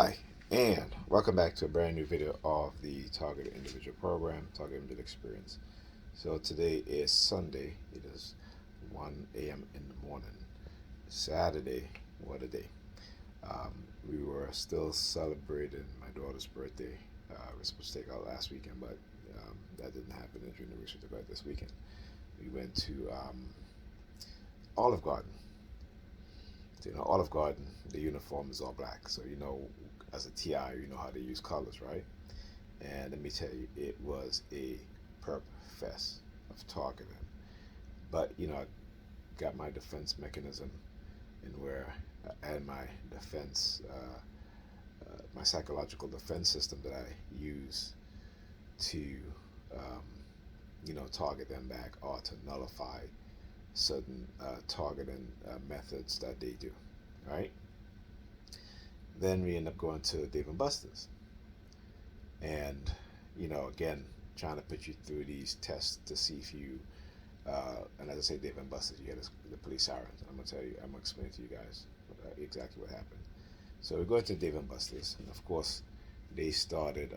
Hi, and welcome back to a brand new video of the Targeted Individual Program, Targeted Individual Experience. So today is Sunday. It is 1 a.m. in the morning. Saturday, what a day. We were still celebrating my daughter's birthday. We were supposed to take out last weekend, but that didn't happen. And during the week, we took out this weekend. We went to Olive Garden. So, Olive Garden, the uniform is all black. So, as a TI, you know how to use colors, right? And let me tell you, it was a perp fest of targeting. But, I got my defense mechanism in where I had my defense, my psychological defense system that I use to, target them back or to nullify certain targeting methods that they do, right? Then we end up going to Dave and Buster's, and again, trying to put you through these tests to see if you. And as I say, Dave and Buster's, you hear the police sirens. I'm gonna explain to you guys exactly what happened. So we go to Dave and Buster's, and of course, they started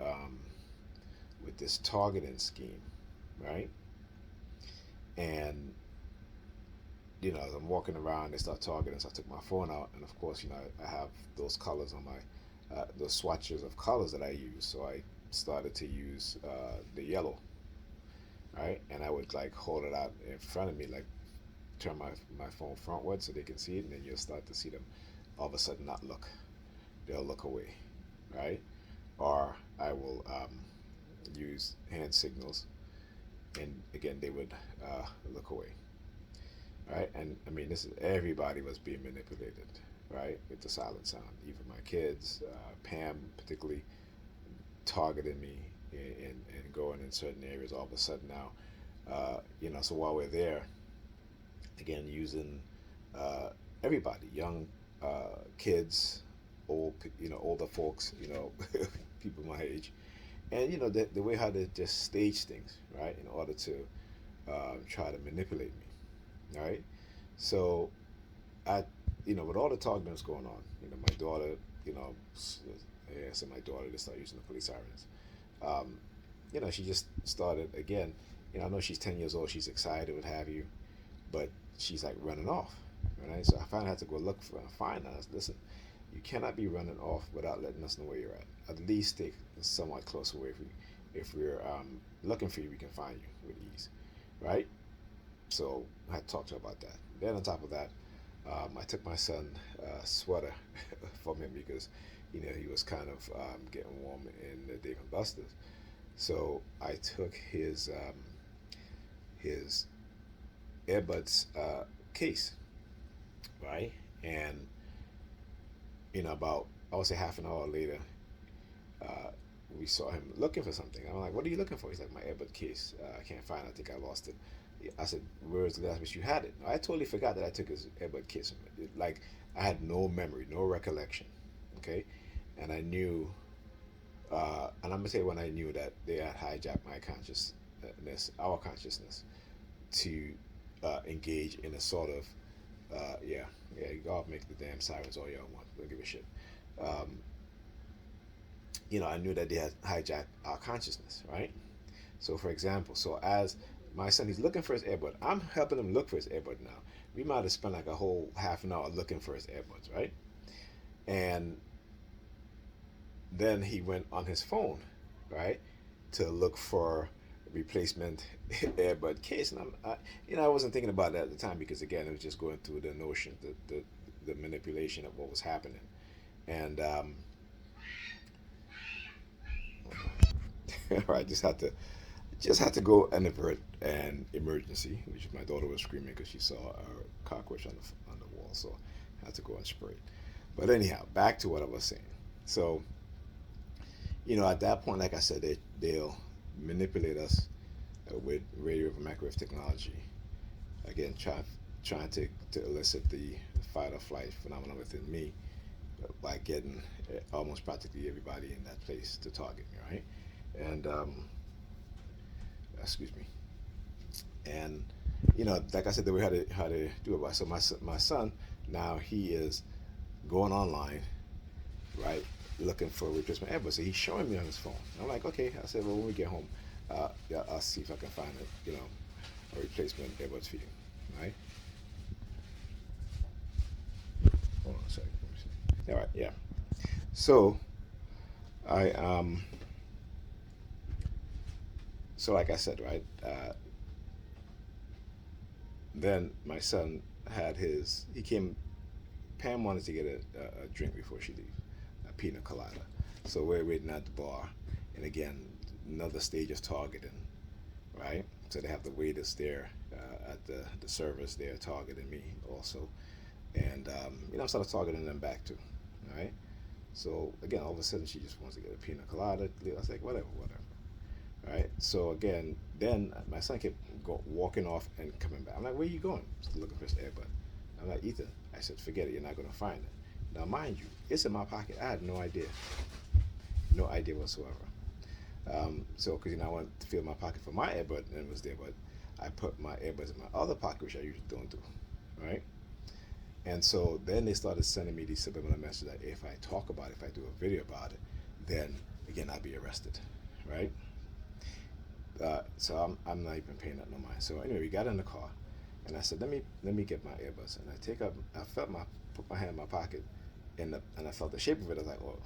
with this targeting scheme, right? And as I'm walking around, they start targeting. So I took my phone out, and of course, I have those colors on my, those swatches of colors that I use. So I started to use the yellow, right? And I would like hold it out in front of me, like turn my phone frontward so they can see it, and then you'll start to see them all of a sudden not look. They'll look away, right? Or I will use hand signals, and again, they would look away. Right, and I mean, this is everybody was being manipulated, right, with the silent sound. Even my kids, Pam particularly, targeting me and going in certain areas. All of a sudden now, so while we're there, again using everybody, young kids, older folks, people my age, and the way how they just stage things, right, in order to try to manipulate me. Right, so with all the talking that's going on, my daughter, I said my daughter to start using the police sirens. She just started again. I know she's 10 years old, she's excited, what have you, but she's like running off, right? So I finally had to go look for her and find her. Listen, you cannot be running off without letting us know where you're at. At least stay somewhat close away. If we're looking for you, we can find you with ease, right? So I had to talk to her about that. Then on top of that, I took my son sweater from him because he was kind of getting warm in the Dave and Buster's. So I took his earbuds case, right? And about I would say half an hour later, we saw him looking for something. I'm like, "What are you looking for?" He's like, "My earbud case. I can't find it. I think I lost it." I said, "Where's the last place you had it?" I totally forgot that I took his earbud case. Like I had no memory, no recollection. Okay, and I knew, and I'm gonna say when I knew that they had hijacked my consciousness, our consciousness, to engage in a sort of, yeah, y'all make the damn sirens all y'all want. Don't give a shit. Um, I knew that they had hijacked our consciousness, right? So, for example, as my son, he's looking for his earbud. I'm helping him look for his earbud now. We might have spent like a whole half an hour looking for his earbuds, right? And then he went on his phone, right, to look for a replacement earbud case. And I wasn't thinking about that at the time because again, it was just going through the notion, the manipulation of what was happening, and I just had to go and avert an emergency, which my daughter was screaming because she saw a cockroach on the wall, so I had to go and spray it. But anyhow, back to what I was saying. So, at that point, like I said, they'll manipulate us with radio over microwave technology. Again, trying to elicit the fight or flight phenomenon within me by getting almost practically everybody in that place to target me, right? And excuse me. And like I said, the way how to do it. So my son now he is going online, right? looking for a replacement earbud. So he's showing me on his phone. I'm like, okay. I said, well, when we get home, yeah, I'll see if I can find a replacement earbuds for you, right? Hold on a second. Let me see. All right, yeah. So I so like I said, right? Then my son had his. He came. Pam wanted to get a drink before she leaves, a pina colada. So we're waiting at the bar, and again, another stage of targeting, right? So they have the waiters there at the service there targeting me also, and I started targeting them back too, right? So again, all of a sudden she just wants to get a pina colada. I was like, whatever, right? So again, then my son kept walking off and coming back. I'm like, where you going? Still looking for his earbud. I'm like, Ethan, I said, forget it. You're not going to find it. Now, mind you, it's in my pocket. I had no idea. No idea whatsoever. So, because, I wanted to feel my pocket for my earbud and it was there, but I put my earbuds in my other pocket, which I usually don't do, right? And so then they started sending me these subliminal messages that if I talk about it, if I do a video about it, then, again, I'll be arrested, right? So I'm not even paying that no mind. So anyway, we got in the car, and I said, let me get my earbuds. And I put my hand in my pocket, and I felt the shape of it. I was like, oh,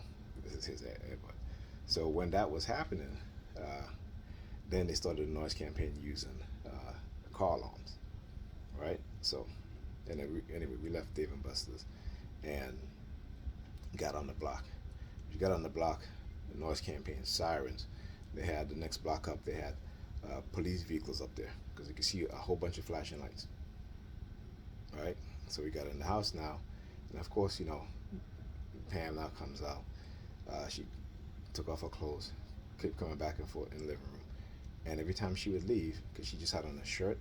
this is his earbud. So when that was happening, then they started a noise campaign using car alarms, right? So, and then anyway, we left Dave and Buster's, and got on the block. We got on the block, the noise campaign, sirens. They had the next block up. They had police vehicles up there because you could see a whole bunch of flashing lights. All right, so we got in the house now, and of course, Pam now comes out. She took off her clothes, kept coming back and forth in the living room, and every time she would leave, because she just had on a shirt,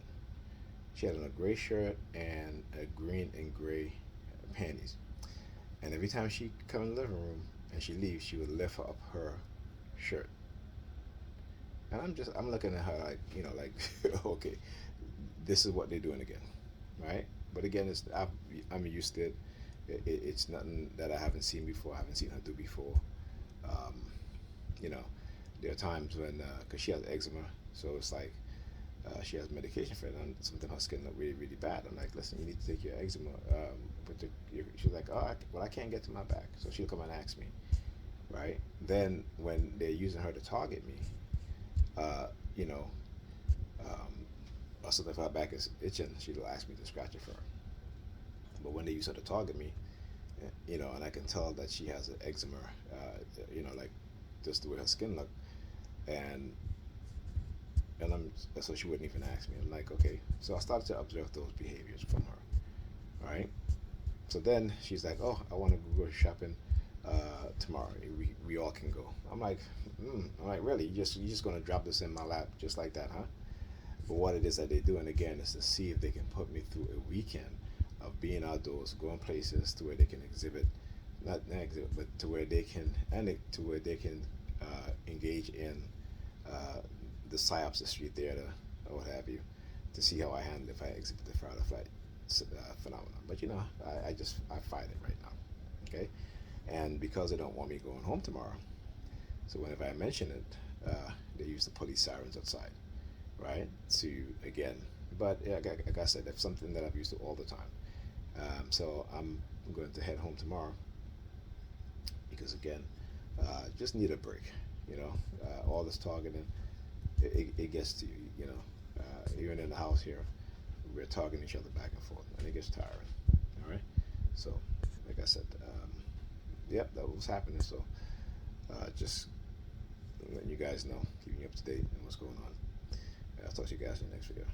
she had on a gray shirt and a green and gray panties, and every time she come in the living room and she leaves, she would lift up her shirt. And I'm looking at her like, okay, this is what they're doing again, right? But again, I'm used to it. It's nothing that I haven't seen before. I haven't seen her do before. Um, there are times when, because she has eczema, so it's like she has medication for it, and something her skin look really, really bad. I'm like, listen, you need to take your eczema. She's like, oh, well, I can't get to my back, so she'll come and ask me, right? Then when they're using her to target me, you know, also if her back is itching, she'll ask me to scratch it for her. But when they use her to target me, and I can tell that she has an eczema, like just the way her skin look, and so she wouldn't even ask me. I'm like, okay. So I started to observe those behaviors from her, right? So then she's like, oh, I want to go shopping tomorrow. We all can go. I'm like, really? You're just gonna drop this in my lap just like that, huh? But what it is that they're doing again is to see if they can put me through a weekend of being outdoors, going places to where they can exhibit, not exhibit, but to where they can, engage in the psyops, the street theater, or what have you, to see how I handle if I exhibit the fraud or flight phenomenon. But I fight it right now, okay? And because they don't want me going home tomorrow, so whenever I mention it, they use the police sirens outside, right? But like I said, that's something that I've used to all the time. So I'm going to head home tomorrow because again, just need a break. All this targeting, it gets to you. Even in the house here, we're targeting each other back and forth, and it gets tiring. All right. So, like I said, yep, that was happening. So, just letting you guys know, keeping you up to date on what's going on. I'll talk to you guys in the next video.